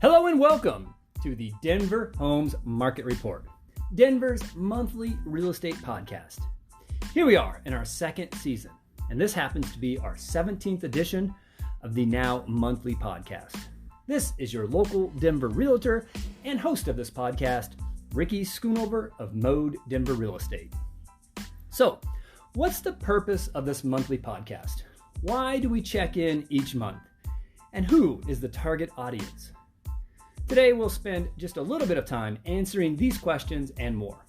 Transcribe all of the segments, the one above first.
Hello and welcome to the Denver Homes Market Report, Denver's monthly real estate podcast. Here we are in our second season, and this happens to be our 17th edition of the now monthly podcast. This is your local Denver realtor and host of this podcast, Ricky.schoonover of Mode Denver Real Estate. So, what's the purpose of this monthly podcast? Why do we check in each month? And who is the target audience? Today, we'll spend just a little bit of time answering these questions and more.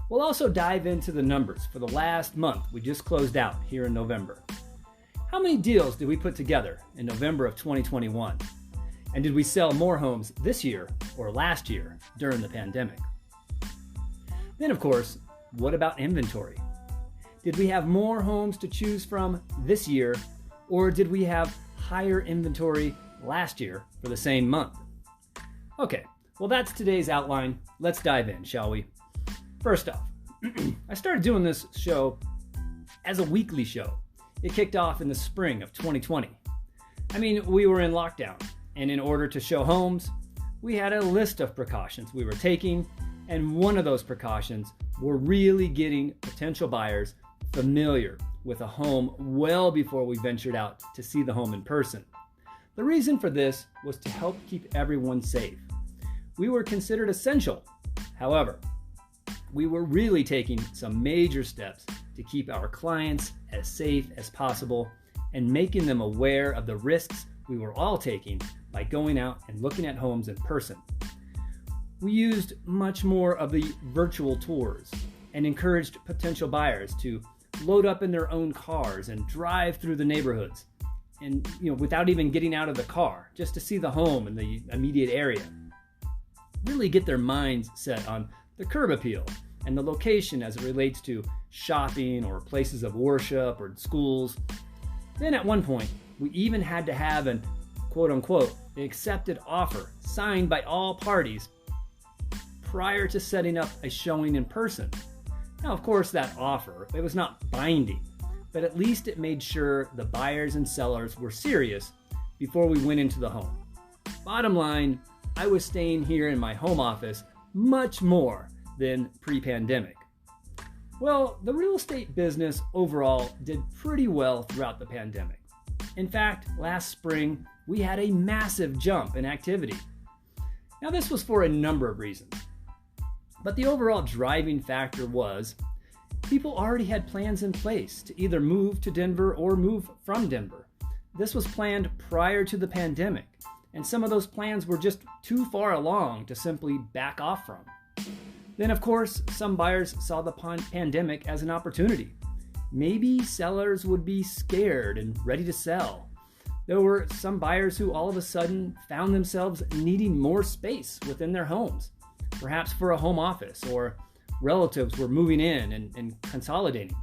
We'll also dive into the numbers for the last month we just closed out here in November. How many deals did we put together in November of 2021? And did we sell more homes this year or last year during the pandemic? Then, of course, what about inventory? Did we have more homes to choose from this year, or did we have higher inventory last year for the same month? Okay, well that's today's outline. Let's dive in, shall we? First off, I started doing this show as a weekly show. It kicked off in the spring of 2020. I mean, we were in lockdown, and in order to show homes, we had a list of precautions we were taking, and one of those precautions were really getting potential buyers familiar with a home well before we ventured out to see the home in person. The reason for this was to help keep everyone safe. We were considered essential. However, we were really taking some major steps to keep our clients as safe as possible and making them aware of the risks we were all taking by going out and looking at homes in person. We used much more of the virtual tours and encouraged potential buyers to load up in their own cars and drive through the neighborhoods and without even getting out of the car, just to see the home in the immediate area. Really get their minds set on the curb appeal and the location as it relates to shopping or places of worship or schools. Then at one point, we even had to have an quote-unquote accepted offer signed by all parties prior to setting up a showing in person. Now, of course, that offer, it was not binding, but at least it made sure the buyers and sellers were serious before we went into the home. Bottom line, I was staying here in my home office much more than pre-pandemic. Well, the real estate business overall did pretty well throughout the pandemic. In fact, last spring, we had a massive jump in activity. Now, this was for a number of reasons, but the overall driving factor was people already had plans in place to either move to Denver or move from Denver. This was planned prior to the pandemic, and some of those plans were just too far along to simply back off from. Then, of course, some buyers saw the pandemic as an opportunity. Maybe sellers would be scared and ready to sell. There were some buyers who all of a sudden found themselves needing more space within their homes, perhaps for a home office, or relatives were moving in and consolidating.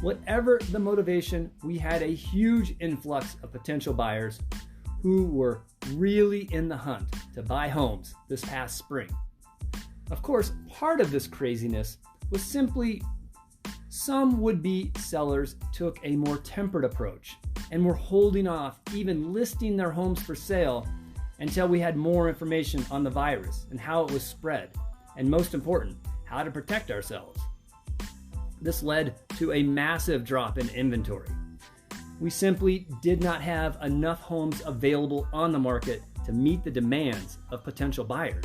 Whatever the motivation, we had a huge influx of potential buyers who were really in the hunt to buy homes this past spring. Of course, part of this craziness was simply some would-be sellers took a more tempered approach and were holding off even listing their homes for sale until we had more information on the virus and how it was spread, and most important, how to protect ourselves. This led to a massive drop in inventory. We simply did not have enough homes available on the market to meet the demands of potential buyers.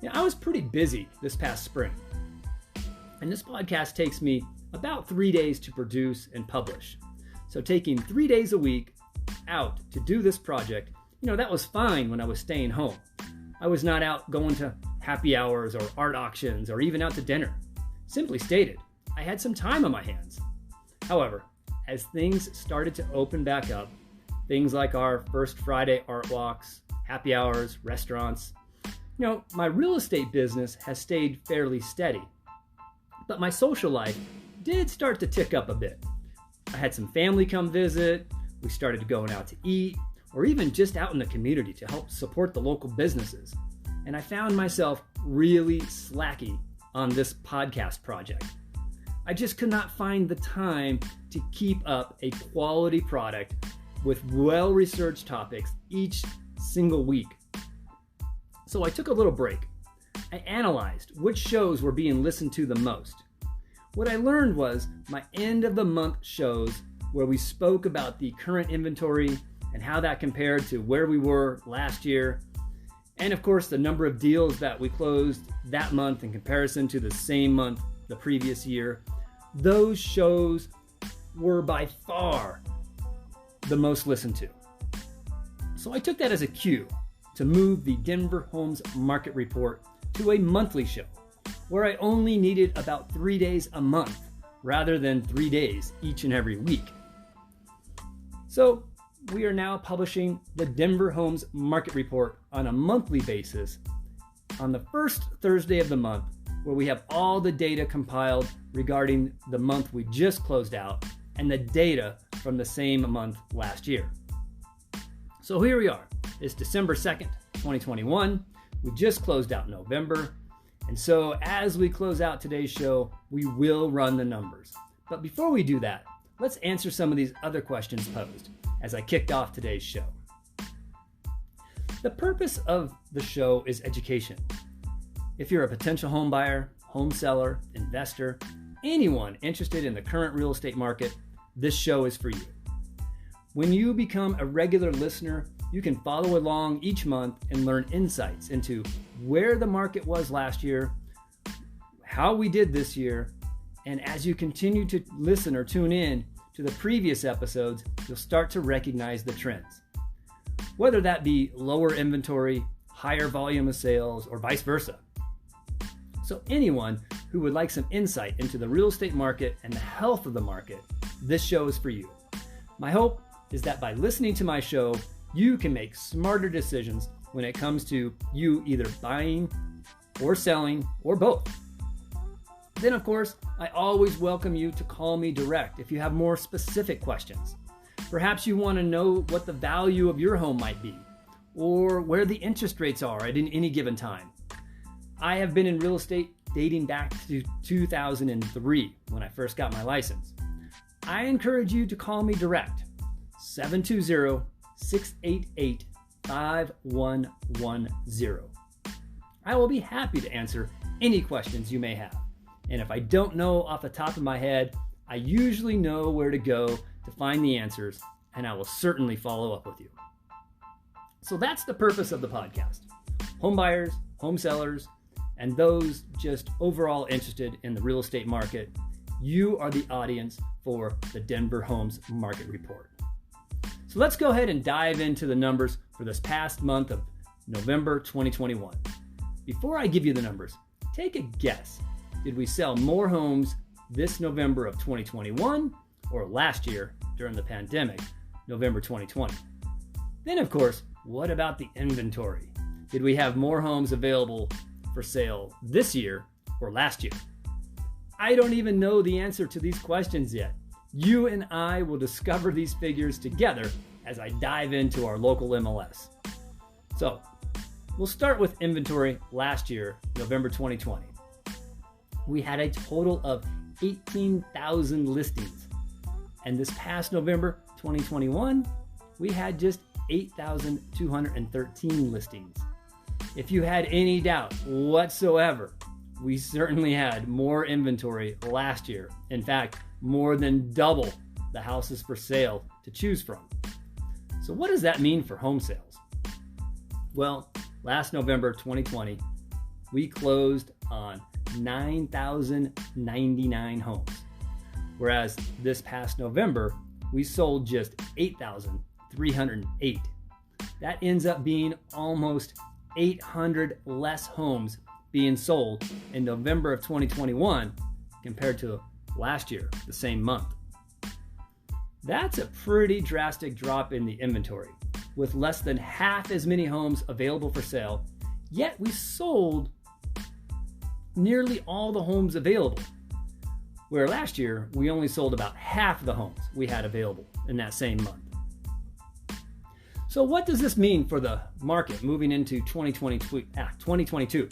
Now, I was pretty busy this past spring, and this podcast takes me about 3 days to produce and publish. So taking 3 days a week out to do this project, that was fine when I was staying home. I was not out going to happy hours or art auctions or even out to dinner. Simply stated, I had some time on my hands. However, as things started to open back up, things like our first Friday art walks, happy hours, restaurants, my real estate business has stayed fairly steady. But my social life did start to tick up a bit. I had some family come visit, we started going out to eat, or even just out in the community to help support the local businesses. And I found myself really slacky on this podcast project. I just could not find the time to keep up a quality product with well-researched topics each single week. So I took a little break. I analyzed which shows were being listened to the most. What I learned was my end of the month shows where we spoke about the current inventory and how that compared to where we were last year. And of course, the number of deals that we closed that month in comparison to the same month the previous year. Those shows were by far the most listened to. So I took that as a cue to move the Denver Homes Market Report to a monthly show, where I only needed about 3 days a month rather than 3 days each and every week. So we are now publishing the Denver Homes Market Report on a monthly basis on the first Thursday of the month, where we have all the data compiled regarding the month we just closed out and the data from the same month last year. So here we are. It's December 2nd, 2021. We just closed out November. And so as we close out today's show, we will run the numbers. But before we do that, let's answer some of these other questions posed as I kicked off today's show. The purpose of the show is education. If you're a potential home buyer, home seller, investor, anyone interested in the current real estate market, this show is for you. When you become a regular listener, you can follow along each month and learn insights into where the market was last year, how we did this year, and as you continue to listen or tune in to the previous episodes, you'll start to recognize the trends. Whether that be lower inventory, higher volume of sales, or vice versa. So anyone who would like some insight into the real estate market and the health of the market, this show is for you. My hope is that by listening to my show, you can make smarter decisions when it comes to you either buying or selling or both. Then, of course, I always welcome you to call me direct if you have more specific questions. Perhaps you want to know what the value of your home might be or where the interest rates are at any given time. I have been in real estate dating back to 2003 when I first got my license. I encourage you to call me direct, 720-688-5110. I will be happy to answer any questions you may have. And if I don't know off the top of my head, I usually know where to go to find the answers, and I will certainly follow up with you. So that's the purpose of the podcast. Home buyers, home sellers, and those just overall interested in the real estate market, you are the audience for the Denver Homes Market Report. So let's go ahead and dive into the numbers for this past month of November 2021. Before I give you the numbers, take a guess. Did we sell more homes this November of 2021 or last year during the pandemic, November 2020? Then, of course, what about the inventory? Did we have more homes available for sale this year or last year? I don't even know the answer to these questions yet. You and I will discover these figures together as I dive into our local MLS. So, we'll start with inventory last year, November 2020. We had a total of 18,000 listings. And this past November 2021, we had just 8,213 listings. If you had any doubt whatsoever, we certainly had more inventory last year. In fact, more than double the houses for sale to choose from. So what does that mean for home sales? Well, last November 2020, we closed on 9,099 homes. Whereas this past November, we sold just 8,308. That ends up being almost 800 less homes being sold in November of 2021 compared to last year, the same month. That's a pretty drastic drop in the inventory, with less than half as many homes available for sale, yet we sold nearly all the homes available, where last year we only sold about half the homes we had available in that same month. So what does this mean for the market moving into 2022?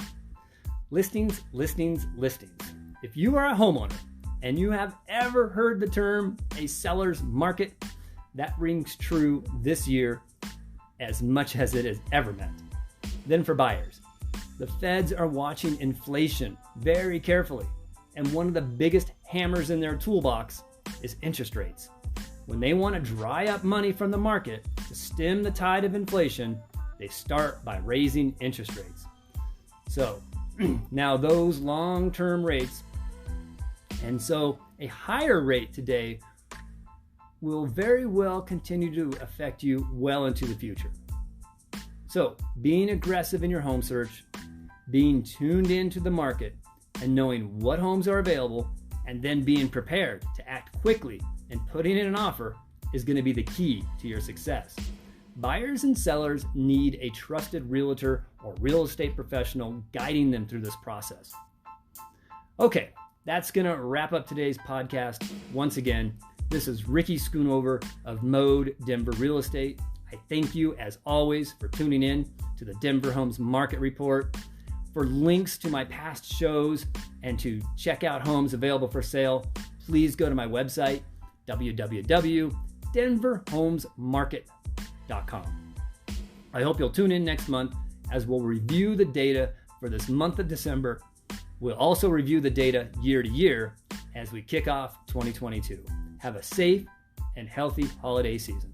Listings, listings, listings. If you are a homeowner and you have ever heard the term a seller's market, that rings true this year as much as it has ever meant. Then for buyers, the feds are watching inflation very carefully, and one of the biggest hammers in their toolbox is interest rates. When they want to dry up money from the market to stem the tide of inflation, they start by raising interest rates. So now those long-term rates, and so a higher rate today will very well continue to affect you well into the future. So being aggressive in your home search, being tuned into the market, and knowing what homes are available, and then being prepared to act quickly and putting in an offer is going to be the key to your success. Buyers and sellers need a trusted realtor or real estate professional guiding them through this process. Okay, that's going to wrap up today's podcast. Once again, this is Ricky Schoonover of Mode Denver Real Estate. I thank you, as always, for tuning in to the Denver Homes Market Report. For links to my past shows and to check out homes available for sale, please go to my website, www.denverhomesmarket.com. I hope you'll tune in next month as we'll review the data for this month of December. We'll also review the data year to year as we kick off 2022. Have a safe and healthy holiday season.